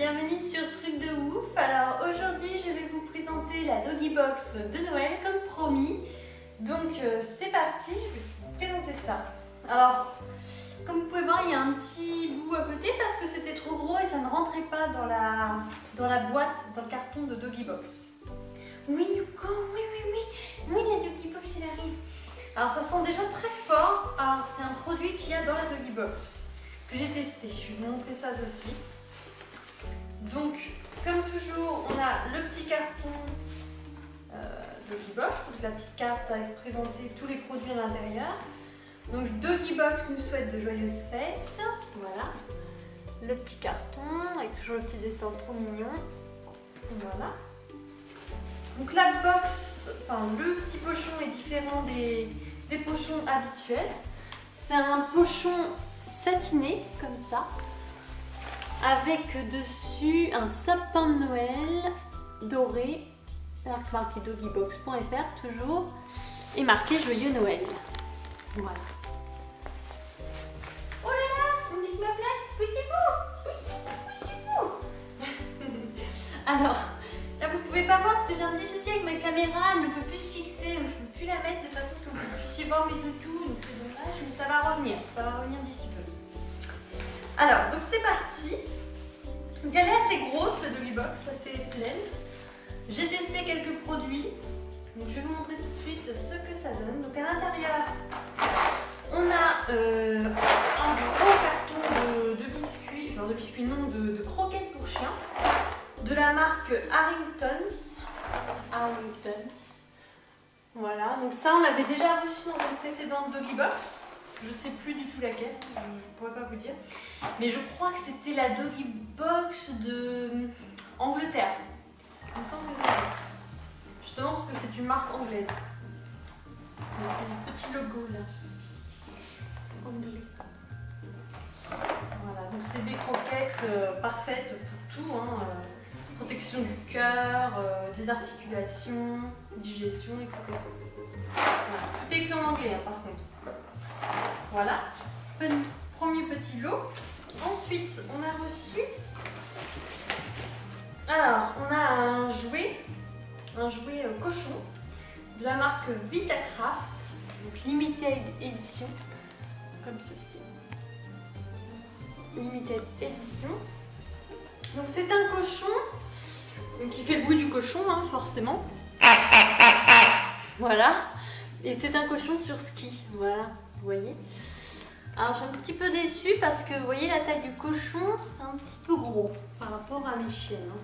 bienvenue sur Truc de Ouf. Alors aujourd'hui je vais vous présenter la Doggy Box de Noël comme promis. Donc c'est parti, je vais vous présenter ça. Alors comme vous pouvez voir, il y a un petit bout à côté parce que c'était trop gros et ça ne rentrait pas dans la boîte, dans le carton de Doggy Box. Oui Yuko, oui, la Doggy Box elle arrive. Alors ça sent déjà très fort. Alors c'est un produit qu'il y a dans la Doggy Box que j'ai testé. Je vais vous montrer ça de suite. Donc comme toujours, on a le petit carton Doggy Box, donc la petite carte avec présenter tous les produits à l'intérieur. Donc Doggy Box nous souhaite de joyeuses fêtes. Voilà. Le petit carton avec toujours le petit dessin trop mignon. Voilà. Donc la box, enfin le petit pochon est différent des pochons habituels. C'est un pochon satiné comme ça, avec dessus un sapin de Noël doré, marqué doggybox.fr toujours, et marqué Joyeux Noël. Voilà. Oh là là, on dit ma place, poussez-vous. Alors, là vous pouvez pas voir parce que j'ai un petit souci avec ma caméra, elle ne peut plus se fixer, donc je ne peux plus la mettre de façon à ce que vous puissiez voir mes toutous, donc c'est dommage, mais ça va revenir d'ici peu. Alors, donc c'est parti. Donc elle est assez grosse cette Doggy Box, assez pleine. J'ai testé quelques produits, donc je vais vous montrer tout de suite ce que ça donne. Donc à l'intérieur, on a un gros carton de biscuits, enfin de biscuits non, de croquettes pour chiens, de la marque Harrington's. Voilà, donc ça on l'avait déjà reçu dans une précédente Doggy Box. Je sais plus du tout laquelle, je ne pourrais pas vous dire. Mais je crois que c'était la Doggy Box de Angleterre. Il me semble que c'est ça. Justement parce que c'est une marque anglaise. C'est le petit logo là. Anglais. Voilà, donc c'est des croquettes parfaites pour tout. Hein, protection du cœur, des articulations, digestion, etc. Voilà. Tout est écrit en anglais hein, par contre. Voilà, premier petit lot. Ensuite, on a reçu. Alors, on a un jouet cochon de la marque Vitacraft, donc Limited Edition, comme ceci. Limited Edition. Donc c'est un cochon donc, qui fait le bruit du cochon, hein, forcément. Voilà. Et c'est un cochon sur ski, voilà. Vous voyez. Alors je suis un petit peu déçue parce que vous voyez la taille du cochon, c'est un petit peu gros par rapport à mes chiennes. Hein.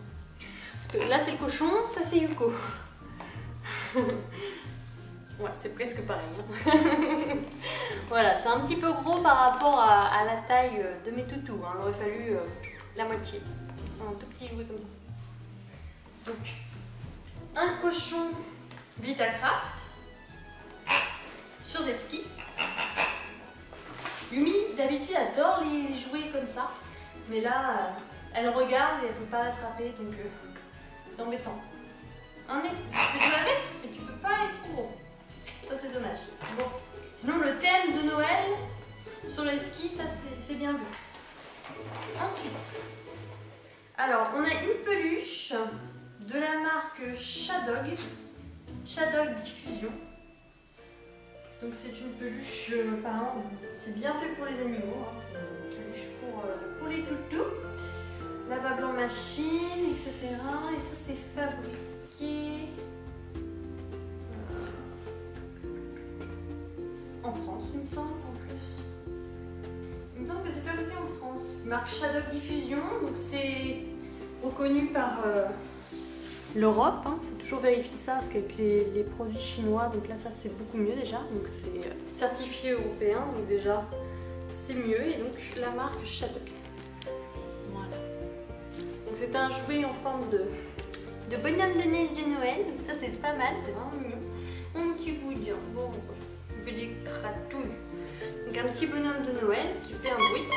Parce que là c'est le cochon, ça c'est Yuko. Ouais, c'est presque pareil. Hein. Voilà, c'est un petit peu gros par rapport à la taille de mes toutous. Hein. Il aurait fallu la moitié. Un tout petit jouet comme ça. Donc, un cochon Vitacraft sur des skis. Yumi, d'habitude, adore les jouets comme ça. Mais là, elle regarde et elle ne peut pas l'attraper, donc c'est embêtant. Tu peux jouer avec, mais tu peux pas être trop gros. Ça, c'est dommage. Bon. Sinon, le thème de Noël sur les skis, ça, c'est bien vu. Ensuite, alors, on a une peluche de la marque Shadog Diffusion. Donc c'est une peluche, apparemment, c'est bien fait pour les animaux, hein. C'est une peluche pour les toutous. Lavable en machine, etc. Et ça c'est fabriqué en France, il me semble, en plus. Il me semble que c'est fabriqué en France. Marque Shadog Diffusion, donc c'est reconnu par l'Europe, hein. Faut toujours vérifier ça parce qu'avec les produits chinois, donc là ça c'est beaucoup mieux déjà, donc c'est certifié européen, donc déjà c'est mieux, et donc la marque Shadog. Voilà. Donc c'est un jouet en forme de bonhomme de neige de Noël, donc ça c'est pas mal, c'est vraiment mignon. Mon petit boudin, bon, il fait des cratouilles. Donc un petit bonhomme de Noël qui fait un bruit.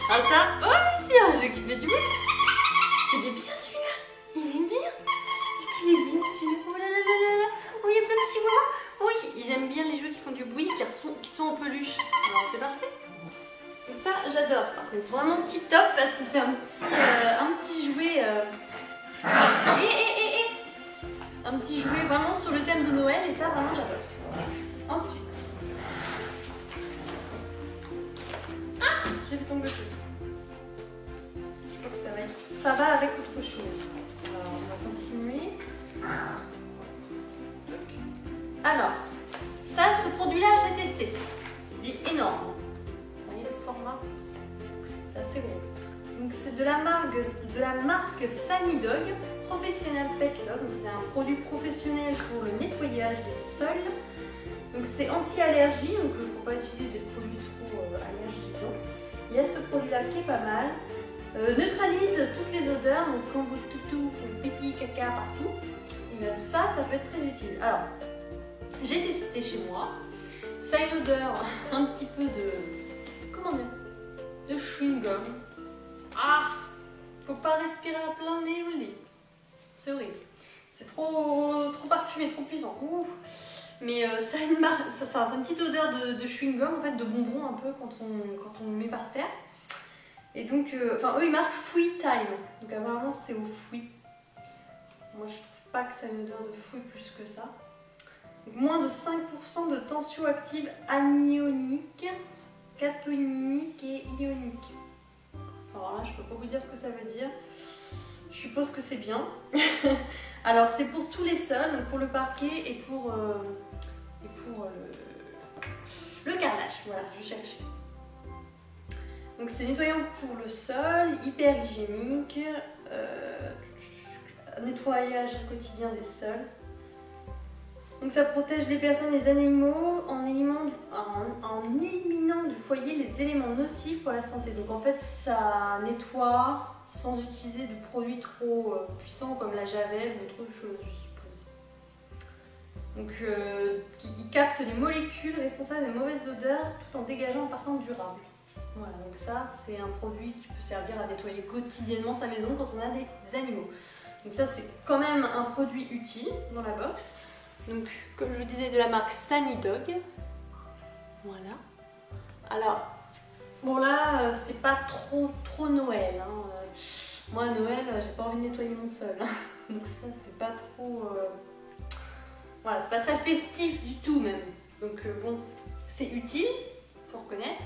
Ah ça, oh c'est un jeu qui fait du bruit. Il est bien celui-là, il est bien. C'est qu'il est bien celui-là. Oh là là là là là. Oh, il y a plein de petits moments. Oui, j'aime bien les jeux qui font du bruit, qui sont en peluche. Alors c'est parfait. Donc ça, j'adore. Vraiment tip top parce que c'est un petit jouet. Un petit jouet vraiment sur le thème de Noël et ça, vraiment, j'adore. Ensuite. Ah, j'ai fait tomber autre chose. Je crois que ça va avec autre chose. Alors, on va continuer. Alors, ça, ce produit-là, j'ai testé. Il est énorme. Vous voyez le format? C'est assez gros. Donc, c'est de la marque Sanidog Professional Pet Love. C'est un produit professionnel pour le nettoyage des sols. Donc, c'est anti-allergie. Donc, il ne faut pas utiliser des produits trop allergisants. Il y a ce produit-là qui est pas mal. Neutralise toutes les odeurs. Donc, quand vos toutous font pipi, caca partout, et bien ça peut être très utile. Alors, j'ai testé chez moi. Ça a une odeur un petit peu de... Comment dire? De chewing-gum. Ah! Faut pas respirer à plein nez ou le nez. C'est horrible. C'est trop parfumé, trop puissant. Ouh. Mais ça a une petite odeur de chewing-gum, en fait, de bonbon un peu quand on le met par terre. Et donc, eux ils marquent Fruit Time. Donc apparemment c'est au fruit. Moi je trouve pas que ça a une odeur de fruit plus que ça. Donc, moins de 5% de tension active anionique, cationique et ionique. Alors là je peux pas vous dire ce que ça veut dire. Je suppose que c'est bien. Alors c'est pour tous les sols, pour le parquet et pour le carrelage. Voilà, je cherchais. Donc c'est nettoyant pour le sol, hyper hygiénique, nettoyage quotidien des sols. Donc ça protège les personnes et les animaux en éliminant du foyer les éléments nocifs pour la santé. Donc en fait ça nettoie sans utiliser de produits trop puissants comme la javel ou autre chose, je suppose. Donc il capte les molécules responsables des mauvaises odeurs tout en dégageant un parfum durable. Voilà, donc ça c'est un produit qui peut servir à nettoyer quotidiennement sa maison quand on a des animaux. Donc ça c'est quand même un produit utile dans la box. Donc comme je vous disais de la marque Sanidog. Voilà. Alors, bon là c'est pas trop Noël. Hein. Moi à Noël j'ai pas envie de nettoyer mon sol. Hein. Donc ça c'est pas trop... Voilà, c'est pas très festif du tout même. Donc bon, c'est utile, faut reconnaître.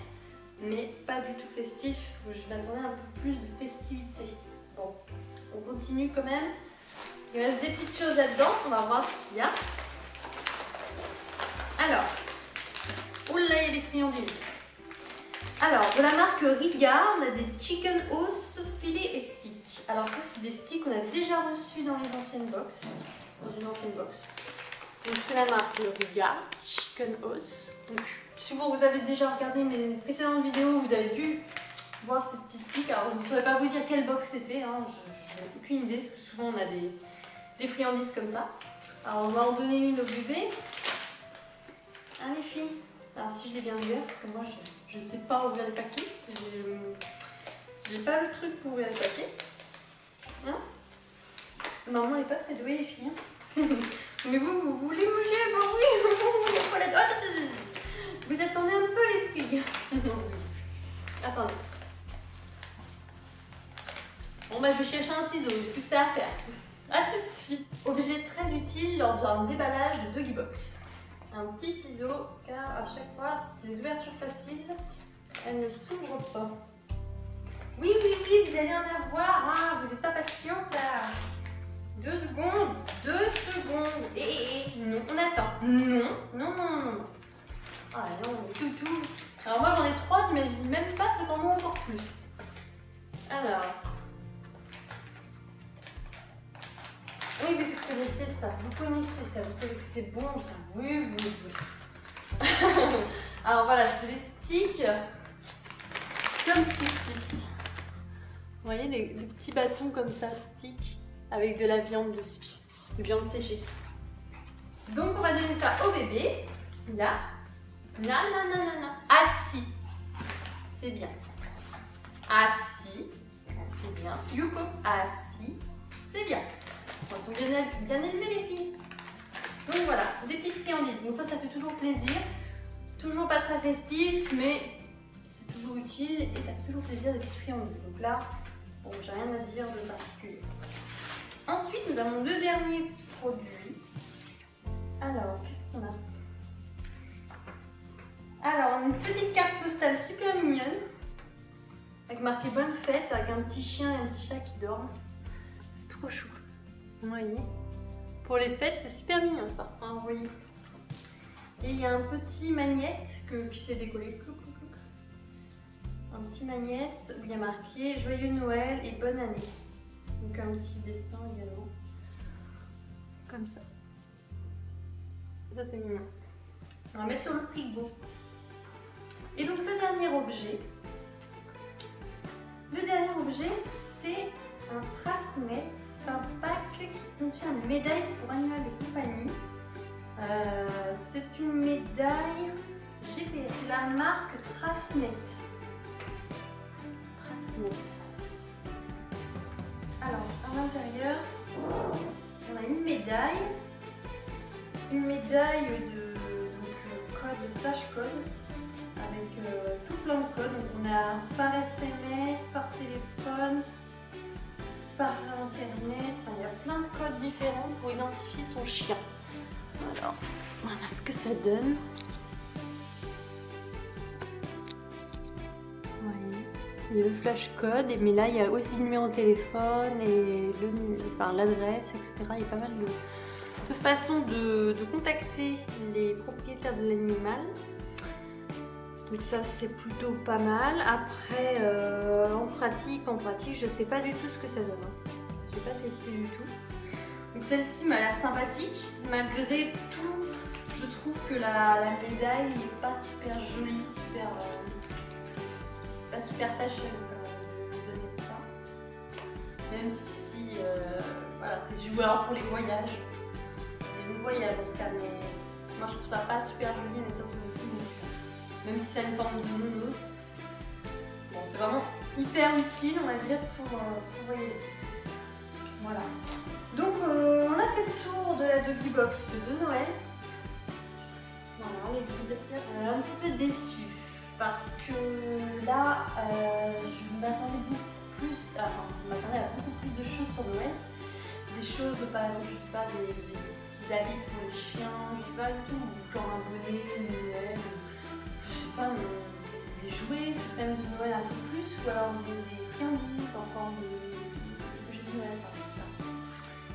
Mais pas du tout festif, je m'attendais un peu plus de festivité. Bon, on continue quand même. Il reste des petites choses là-dedans, on va voir ce qu'il y a. Alors, oh là, il y a des friandises. Alors, de la marque Riga, on a des chicken os, filets et sticks. Alors ça, c'est des sticks qu'on a déjà reçus dans les anciennes box. Dans une ancienne box. Donc c'est la marque Riga, chicken os. Donc, si vous avez déjà regardé mes précédentes vidéos, vous avez dû voir ces statistiques. Alors, je ne saurais pas vous dire quelle box c'était, hein. Je n'ai aucune idée, parce que souvent on a des friandises comme ça. Alors, on va en donner une au bébé. Ah, les filles. Alors, si je l'ai bien ouvert, parce que moi, je ne sais pas ouvrir les paquets. Je n'ai pas le truc pour ouvrir les paquets. Hein? Maman n'est pas très douée, les filles. Hein. Mais vous voulez bouger? Bah oui, les toilettes. Oh, vous attendez un peu les filles. Attendez. Bon bah je vais chercher un ciseau, j'ai plus ça à faire. A tout de suite. Objet très utile lors d'un déballage de Doggy Box. Un petit ciseau, car à chaque fois, ces ouvertures faciles, elles ne s'ouvrent pas. Oui, vous allez en avoir, hein, vous n'êtes pas patiente là. 2 secondes, 2 secondes. Non, on attend. Non. Ah non, tout. Alors moi j'en ai 3, j'imagine même pas, c'est pour moi encore plus. Alors. Oui, vous connaissez ça, vous savez que c'est bon, ça. Oui. Alors voilà, c'est les sticks comme ceci. Vous voyez, des petits bâtons comme ça, sticks, avec de la viande dessus, de viande séchée. Donc on va donner ça au bébé, là. Non. Assis. C'est bien. Assis. C'est bien. Yuko. Assis. C'est bien. Ils sont bien élevés les filles. Donc voilà, des petites friandises. Bon ça fait toujours plaisir. Toujours pas très festif, mais c'est toujours utile. utile et ça fait toujours plaisir d'être triangulé. Donc là, bon, j'ai rien à dire de particulier. Ensuite, nous avons le dernier produit. Alors, qu'est-ce qu'on a? Alors, une petite carte postale super mignonne, avec marqué bonne fête, avec un petit chien et un petit chat qui dorment. C'est trop chou. Vous voyez? Pour les fêtes, c'est super mignon ça. Hein, vous voyez? Et il y a un petit magnète qui s'est décollé. Un petit magnète où il y a marqué Joyeux Noël et bonne année. Donc un petit dessin également. Comme ça. Ça c'est mignon. On va mettre sur le frigo. Et donc le dernier objet. Le dernier objet, c'est un trace-net. C'est un pack qui contient une médaille pour animal de compagnie. C'est une médaille GPS, c'est la marque Trace-net. Alors, à l'intérieur, on a une médaille de code, flash code, avec tout plein de codes. Donc, on a par SMS, par téléphone, par internet, enfin, il y a plein de codes différents pour identifier son chien. Alors, voilà ce que ça donne. Il y a le flash code, mais là il y a aussi le numéro de téléphone et l'adresse, etc. Il y a pas mal de façons de contacter les propriétaires de l'animal. Donc ça c'est plutôt pas mal. Après en pratique, je sais pas du tout ce que ça donne. Hein. J'ai pas testé du tout. Donc celle-ci m'a l'air sympathique. Malgré tout, je trouve que la médaille n'est pas super jolie, pas super fashion de donner ça. Même si voilà, c'est joueur pour les voyages. Les voyages en tout cas, mais moi je trouve ça pas super joli, mais ça tourne tout. Même si c'est une forme de nounours. Bon, c'est vraiment hyper utile, on va dire, pour voyager. Voilà. Donc on a fait le tour de la Doggy Box de Noël. Voilà, les guides. Un petit peu déçue parce que là, je m'attendais beaucoup plus, à beaucoup plus de choses sur Noël. Des choses, par exemple, je sais pas, des petits habits pour les chiens, je sais pas du tout, genre un bonnet de Noël, je sais pas, des jouets sous thème de Noël un peu plus, ou alors des friandises en forme de jeux de Noël, enfin, je sais pas.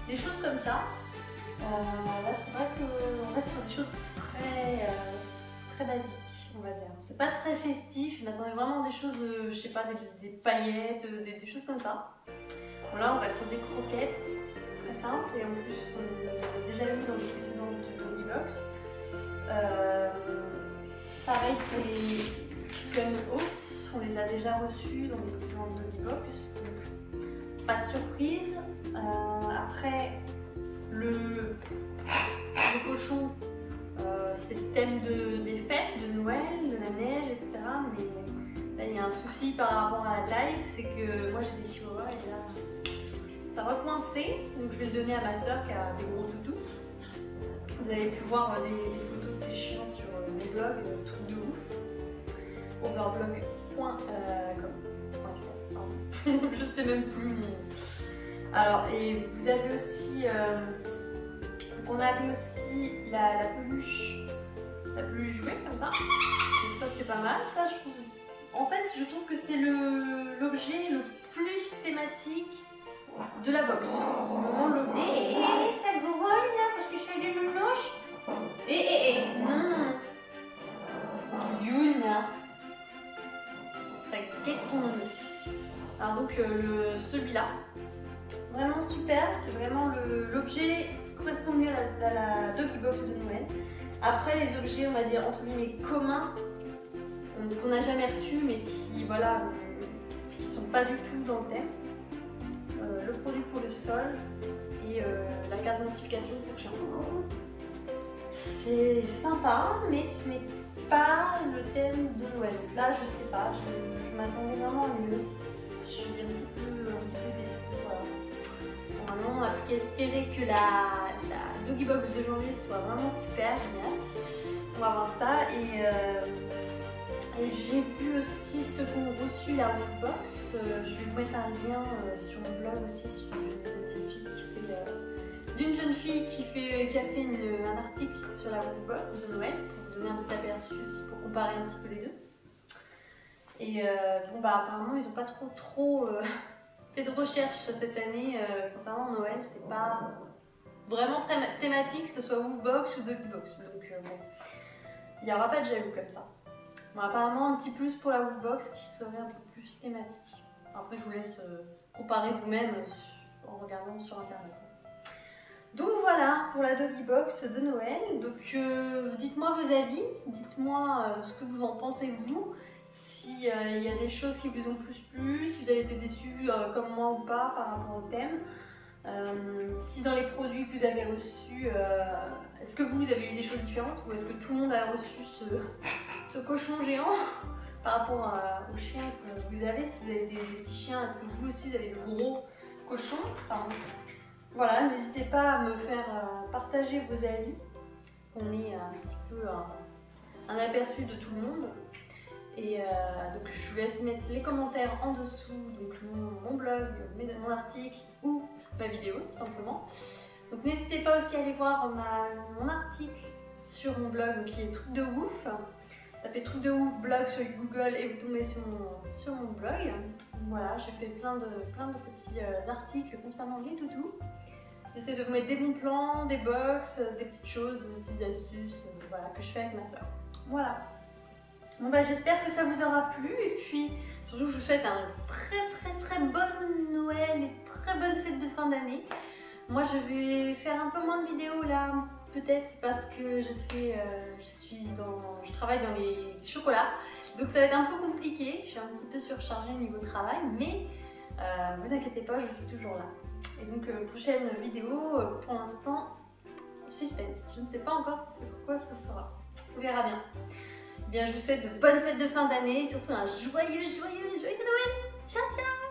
Des choses comme ça. Là, c'est vrai qu'on reste sur des choses très basiques. On va dire. C'est pas très festif, je m'attendais vraiment à des choses, je sais pas, des paillettes, des choses comme ça. Bon, là on va sur des croquettes, très simples, et en plus on l'a déjà vu dans les précédentes Doggy Box. Pareil que les chicken oats, on les a déjà reçus dans les précédentes Doggy Box, donc pas de surprise. Après, le cochon. C'est le thème des fêtes, de Noël, de la neige, etc. Mais là, il y a un souci par rapport à la taille, c'est que moi j'ai des chihuahuas et là, ça va coincer. Donc je vais le donner à ma soeur qui a des gros toutous. Vous avez pu voir des photos de ces chiens sur mes blogs, trucs de ouf. Overblog.com. Je sais même plus. Alors, et vous avez aussi. On avait aussi la peluche jouée comme ça. Donc ça c'est pas mal. Ça, je trouve. En fait, je trouve que c'est l'objet le plus thématique de la box. Vraiment l'objet. Ça grogne là parce que je suis allée le noche. Non. Yuna. Ça guette son nom. Alors donc celui-là. Vraiment super. C'est vraiment l'objet correspond mieux à la Doggy Box de Noël. Après les objets, on va dire entre guillemets communs, qu'on n'a jamais reçus mais qui voilà, qui sont pas du tout dans le thème. Le produit pour le sol et la carte d'identification pour chien. C'est sympa, mais ce n'est pas le thème de Noël. Là, je sais pas, je m'attendais vraiment à mieux. Je suis un petit peu déçue. Voilà. Vraiment, on n'a plus qu'à espérer que la Doggy Box de janvier soit vraiment super géniale. On va voir ça. Et j'ai vu aussi ce qu'on reçu la Woofbox. Je vais vous mettre un lien sur mon blog aussi d'une jeune fille qui a fait un article sur la Woofbox de Noël pour vous donner un petit aperçu aussi, pour comparer un petit peu les deux. Et bon bah apparemment ils n'ont pas trop fait de recherche cette année concernant Noël. C'est pas vraiment très thématique, que ce soit Woofbox ou Doggybox. Donc bon, il n'y aura pas de jaloux comme ça. Bon, apparemment un petit plus pour la Woofbox qui serait un peu plus thématique. Après je vous laisse comparer vous-même en regardant sur internet. Donc voilà pour la Doggybox de Noël. Donc dites-moi vos avis, dites-moi ce que vous en pensez vous, s'il y a des choses qui vous ont plus plu, si vous avez été déçus comme moi ou pas par rapport au thème. Si dans les produits que vous avez reçus, est-ce que vous avez eu des choses différentes ou est-ce que tout le monde a reçu ce cochon géant par rapport aux chiens que vous avez? Si vous avez des petits chiens, est-ce que vous aussi vous avez de gros cochons? Voilà, n'hésitez pas à me faire partager vos avis. On ait un petit peu un aperçu de tout le monde. Et donc je vous laisse mettre les commentaires en dessous, donc mon blog, mon article ou ma vidéo tout simplement. Donc n'hésitez pas aussi à aller voir mon article sur mon blog qui est Trucs de Wouf. Tapez Trucs de Wouf blog sur Google et vous tombez sur mon blog. Voilà, j'ai fait plein de petits articles concernant les toutous. J'essaie de vous mettre des bons plans, des box, des petites choses, des petites astuces voilà, que je fais avec ma soeur. Voilà. Bon bah j'espère que ça vous aura plu et puis surtout je vous souhaite un très bon Noël et très bonne fête de fin d'année. Moi je vais faire un peu moins de vidéos là, peut-être parce que je travaille dans les chocolats, donc ça va être un peu compliqué, je suis un petit peu surchargée au niveau travail, mais vous inquiétez pas, je suis toujours là. Et donc prochaine vidéo, pour l'instant, suspense, je ne sais pas encore sur quoi ça sera, on verra bien. Bien, je vous souhaite de bonnes fêtes de fin d'année et surtout un joyeux Noël. Ciao ciao.